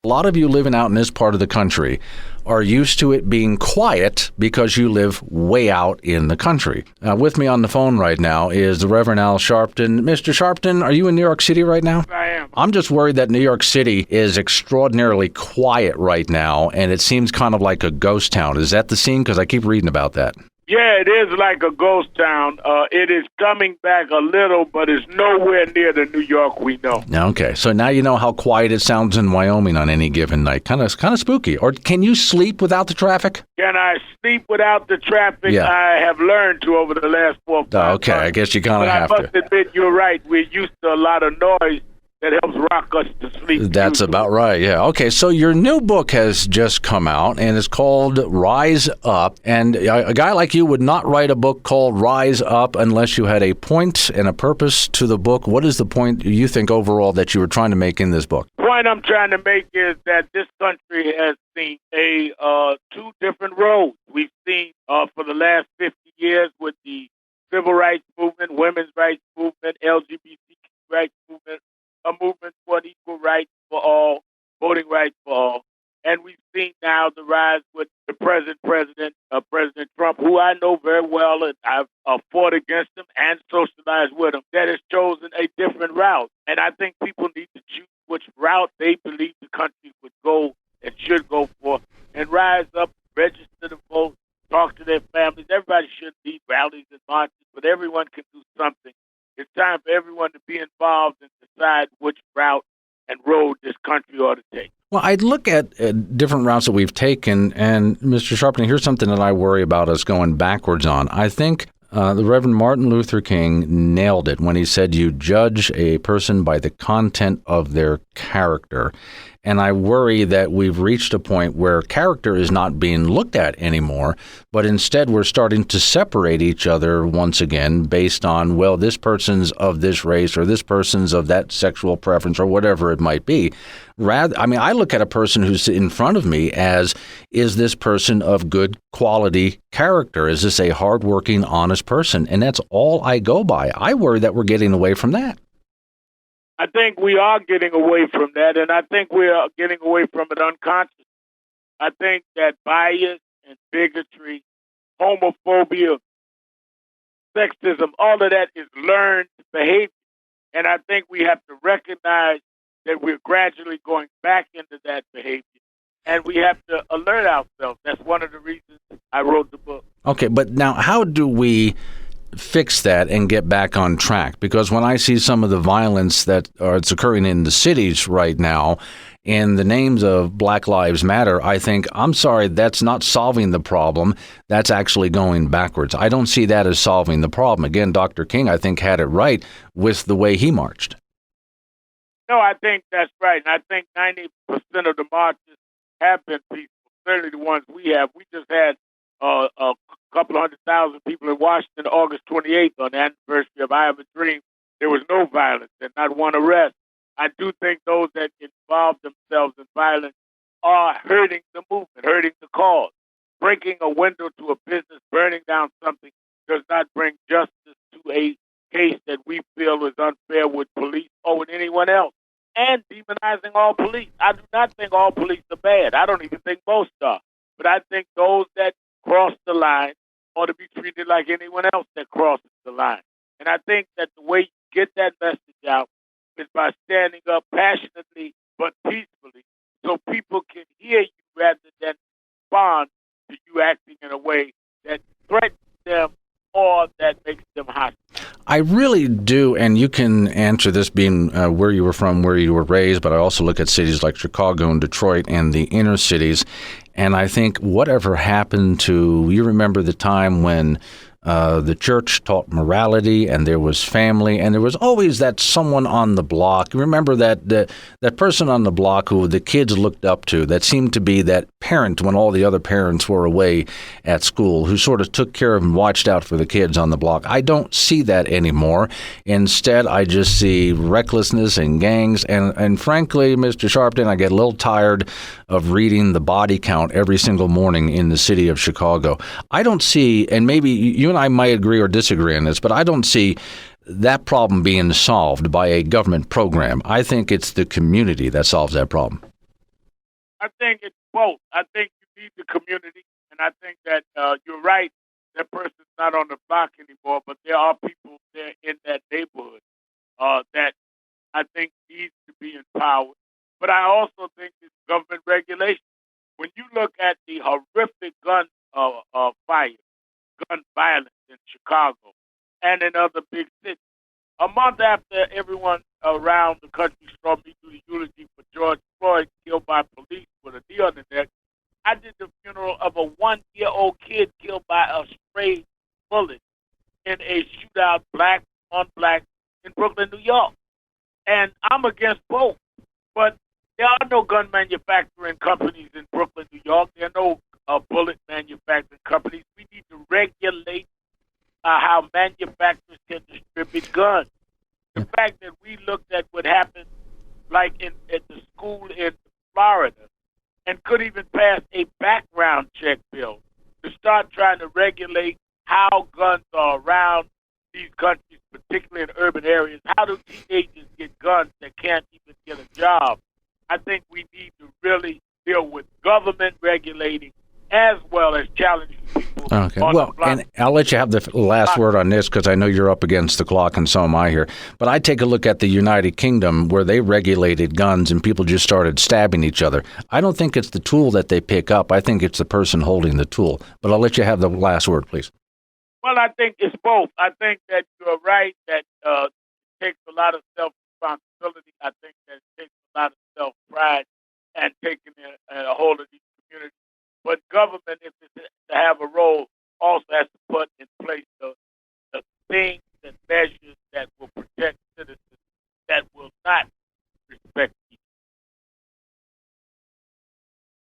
A lot of you living out in this part of the country are used to it being quiet because you live way out in the country. With me on the phone right now is the Reverend Al Sharpton. Mr. Sharpton, are you in New York City right now? I am. I'm just worried that New York City is extraordinarily quiet right now, and it seems kind of like a ghost town. Is that the scene? Because I keep reading about that. Yeah, it is like a ghost town. It is coming back a little, but it's nowhere near the New York we know. Okay, so now you know how quiet it sounds in Wyoming on any given night. Kind of spooky. Or can you sleep without the traffic? Can I sleep without the traffic? Yeah. I have learned to over the last 4 or 5 Okay, months. I guess you kind of have But I to. must admit, you're right. We're used to a lot of noise that helps rock us to sleep. That's about right, yeah. Okay, so your new book has just come out, and it's called Rise Up. And a guy like you would not write a book called Rise Up unless you had a point and a purpose to the book. What is the point you think overall that you were trying to make in this book? The point I'm trying to make is that this country has seen two different roads. We've seen for the last 50 years with the civil rights movement, women's rights movement, LGBT rights movement, a movement for equal rights for all, voting rights for all. And we've seen now the rise with the present president, President Trump, who I know very well, and I've fought against him and socialized with him, that has chosen a different route. And I think people need to choose which route they believe the country would go and should go for, and rise up, register to vote, talk to their families. Everybody shouldn't need rallies and marches, but everyone can do something. It's time for everyone to be involved and decide which route and road this country ought to take. Well, I'd look at different routes that we've taken, and Mr. Sharpton, here's something that I worry about us going backwards on. I think the Reverend Martin Luther King nailed it when he said you judge a person by the content of their character. And I worry that we've reached a point where character is not being looked at anymore, but instead we're starting to separate each other once again based on, well, this person's of this race or this person's of that sexual preference or whatever it might be. I look at a person who's in front of me as, is this person of good quality character? Is this a hardworking, honest person? And that's all I go by. I worry that we're getting away from that. I think we are getting away from that, and I think we are getting away from it unconsciously. I think that bias and bigotry, homophobia, sexism, all of that is learned behavior. And I think we have to recognize that we're gradually going back into that behavior, and we have to alert ourselves. That's one of the reasons I wrote the book. Okay, but now how do we fix that and get back on track? Because when I see some of the violence it's occurring in the cities right now in the names of Black Lives Matter, I think, I'm sorry, that's not solving the problem. That's actually going backwards. I don't see that as solving the problem. Again, Dr. King, I think, had it right with the way he marched. No, I think that's right. And I think 90% of the marches have been peaceful, certainly the ones we have. We just had a couple 100,000 people in Washington August 28th on the anniversary of I Have a Dream. There was no violence and not one arrest. I do think those that involve themselves in violence are hurting the movement, hurting the cause. Breaking a window to a business, burning down something does not bring justice to a case that we feel is unfair with police or with anyone else. And demonizing all police. I do not think all police are bad. I don't even think most are. But I think those that cross the line ought to be treated like anyone else that crosses the line. And I think that the way you get that message out is by standing up passionately but peacefully so people can hear you rather than respond to you acting in a way that threatens them or that makes them hostile. I really do, and you can answer this being where you were from, where you were raised, but I also look at cities like Chicago and Detroit and the inner cities, and I think whatever happened to, you remember the time when the church taught morality and there was family and there was always that someone on the block. Remember that person on the block who the kids looked up to, that seemed to be that parent when all the other parents were away at school, who sort of took care of and watched out for the kids on the block. I don't see that anymore. Instead, I just see recklessness and gangs. And frankly, Mr. Sharpton, I get a little tired of reading the body count every single morning in the city of Chicago. I don't see, and maybe you and I might agree or disagree on this, but I don't see that problem being solved by a government program. I think it's the community that solves that problem. I think it's both. I think you need the community, and I think that you're right. That person's not on the block anymore, but there are people there in that neighborhood that I think needs to be empowered. But I also think it's government regulation. When you look at the horrific fire, gun violence in Chicago and in other big cities, a month after everyone around the country saw me do the eulogy for George Floyd killed by police with a knee on the neck, I did the funeral of a 1-year-old kid killed by a stray bullet in a shootout, black on black, in Brooklyn, New York. And I'm against both. But there are no gun manufacturing companies in Brooklyn, New York. There are no bullet manufacturing companies. We need to regulate how manufacturers can distribute guns. The fact that we looked at what happened, like at the school in Florida, and could even pass a background check bill to start trying to regulate how guns are around these countries, particularly in urban areas. How do teenagers get guns that can't even get a job? I think we need to really deal with government regulating as well as challenging people. Okay. Well, and I'll let you have the last word on this because I know you're up against the clock and so am I here. But I take a look at the United Kingdom where they regulated guns and people just started stabbing each other. I don't think it's the tool that they pick up. I think it's the person holding the tool. But I'll let you have the last word, please. Well, I think it's both. I think that you're right that it takes a lot of self-responsibility. I think that it takes a lot of self-pride and taking a hold of these communities. But government, if it's to have a role, also has to put in place the things and measures that will protect citizens, that will not